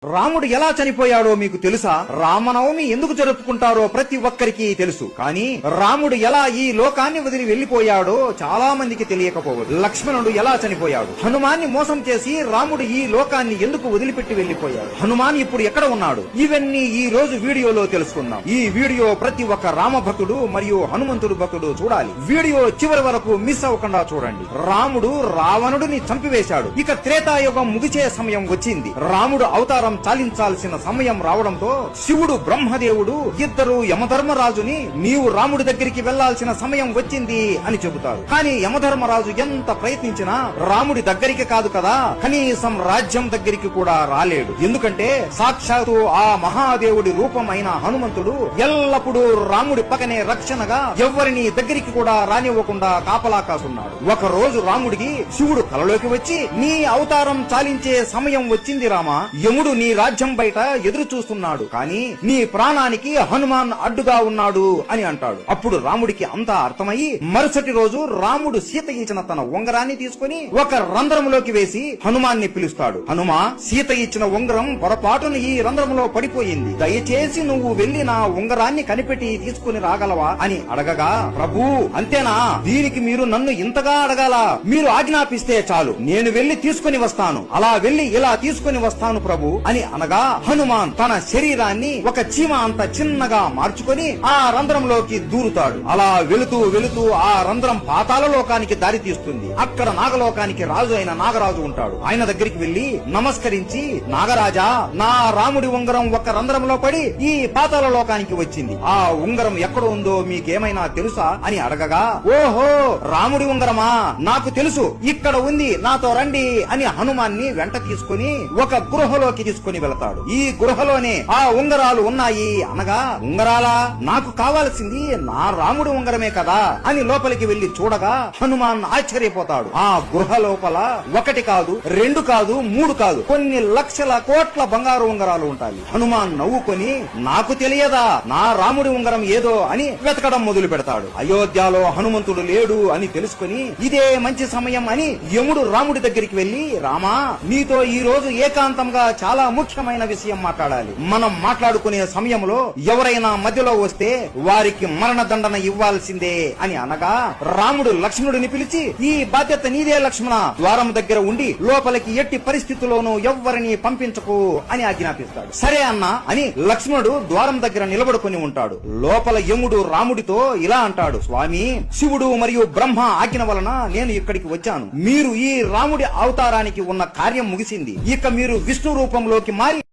రాముడు ఎలా చనిపోయాడో మీకు తెలుసా? రామనవమి ఎందుకు జరుపుకుంటారో ప్రతి ఒక్కరికి తెలుసు. కానీ రాముడు ఎలా ఈ లోకాన్ని వదిలి వెళ్లిపోయాడో చాలా మందికి తెలియకపోవచ్చు. లక్ష్మణుడు ఎలా చనిపోయాడు? హనుమాన్ని మోసం చేసి రాముడు ఈ లోకాన్ని ఎందుకు వదిలిపెట్టి వెళ్లిపోయాడు? హనుమాన్ ఇప్పుడు ఎక్కడ ఉన్నాడు? ఇవన్నీ ఈ రోజు వీడియోలో తెలుసుకుందాం. ఈ వీడియో ప్రతి ఒక్క రామ భక్తుడు మరియు హనుమంతుడు భక్తుడు చూడాలి. వీడియో చివరి వరకు మిస్ అవ్వకుండా చూడండి. రాముడు రావణుడిని చంపివేశాడు. ఇక త్రేతాయుగం ముగిసే సమయం వచ్చింది. రాముడు అవతారం చాలించాల్సిన సమయం రావడంతో శివుడు బ్రహ్మదేవుడు ఇద్దరు యమధర్మరాజుని నీవు రాముడి దగ్గరికి వెళ్లాల్సిన సమయం వచ్చింది అని చెబుతారు. కానీ యమధర్మరాజు ఎంత ప్రయత్నించినా రాముడి దగ్గరికి కాదు కదా, కనీసం రాజ్యం దగ్గరికి కూడా రాలేడు. ఎందుకంటే సాక్షాత్తు ఆ మహాదేవుడి రూపమైన హనుమంతుడు ఎల్లప్పుడూ రాముడి పక్కనే రక్షణగా ఎవ్వరిని దగ్గరికి కూడా రానివ్వకుండా కాపలా కాసున్నాడు. ఒక రోజు రాముడికి శివుడు కలలోకి వచ్చి నీ అవతారం చాలించే సమయం వచ్చింది రామా, యముడు నీ రాజ్యం బయట ఎదురు చూస్తున్నాడు, కానీ నీ ప్రాణానికి హనుమాన్ అడ్డుగా ఉన్నాడు అని అంటాడు. అప్పుడు రాముడికి అంతా అర్థమయ్యి మరుసటి రోజు రాముడు సీత ఇచ్చిన తన ఉంగరాన్ని తీసుకుని ఒక రంధ్రంలోకి వేసి హనుమాన్ని పిలుస్తాడు. హనుమా, సీత ఇచ్చిన ఉంగరం పొరపాటున ఈ రంధ్రంలో పడిపోయింది, దయచేసి నువ్వు వెళ్లి నా ఉంగరాన్ని కనిపెట్టి తీసుకుని రాగలవా అని అడగగా, ప్రభూ అంతేనా, దీనికి మీరు నన్ను ఇంతగా అడగాల, మీరు ఆజ్ఞాపిస్తే చాలు, నేను వెళ్లి తీసుకుని వస్తాను, అలా వెళ్లి ఇలా తీసుకుని వస్తాను ప్రభు అని అనగా హనుమాన్ తన శరీరాన్ని ఒక చీమ అంత చిన్నగా మార్చుకొని ఆ రంధ్రంలోకి దూరుతాడు. అలా వెళుతూ వెళుతూ ఆ రంధ్రం పాతాళ లోకానికి దారి తీస్తుంది. అక్కడ నాగలోకానికి రాజు అయిన నాగరాజు ఉంటాడు. ఆయన దగ్గరికి వెళ్లి నమస్కరించి, నాగరాజా, నా రాముడి ఉంగరం ఒక రంధ్రంలో పడి ఈ పాతాళ లోకానికి వచ్చింది, ఆ ఉంగరం ఎక్కడ ఉందో మీకేమైనా తెలుసా అని అడగగా, ఓహో రాముడి ఉంగరమా, నాకు తెలుసు, ఇక్కడ ఉంది, నాతో రండి అని హనుమాన్ని వెంట తీసుకుని ఒక గృహలోకి తీసుకుని వెళతాడు. ఈ గృహలోనే ఆ ఉంగరాలు ఉన్నాయి అనగా, ఉంగరాలా, నాకు కావాల్సింది నా రాముడి ఉంగరమే కదా అని లోపలికి వెళ్లి చూడగా హనుమాన్ ఆశ్చర్యపోతాడు. ఆ గృహ లోపల ఒకటి కాదు, రెండు కాదు, మూడు కాదు, కొన్ని లక్షల కోట్ల బంగారు ఉంగరాలు ఉంటాయి. హనుమాన్ నవ్వుకొని, నాకు తెలియదా నా రాముడి ఉంగరం ఏదో అని వెతకడం మొదలు పెడతాడు. అయోధ్యలో హనుమంతుడు లేడు అని తెలుసుకుని ఇదే మంచి సమయం అని యముడు రాముడి దగ్గరికి వెళ్లి, రామా, నీతో ఈ రోజు ఏకాంతంగా చాలా ముఖ్యమైన విషయం మాట్లాడాలి. మనం మాట్లాడుకునే సమయంలో ఎవరైనా మధ్యలో వస్తే వారికి మరణదండన ఇవ్వాల్సిందే అని అనగా, రాముడు లక్ష్మణుడిని పిలిచి, ఈ బాధ్యత నీదే లక్ష్మణ, ద్వారం దగ్గర ఉండి లోపలికి ఎట్టి పరిస్థితుల్లోనూ ఎవ్వరిని పంపించకు అని ఆజ్ఞాపిస్తాడు. సరే అన్న అని లక్ష్మణుడు ద్వారం దగ్గర నిలబడుకుని ఉంటాడు. లోపల యముడు రాముడితో ఇలా అంటాడు, స్వామి, శివుడు మరియు బ్రహ్మ ఆజ్ఞ వలన నేను ఇక్కడికి వచ్చాను. మీరు ఈ రాముడి అవతారానికి ఉన్న కార్యం ముగిసింది. ఇక మీరు విష్ణు రూపంలోకి మారి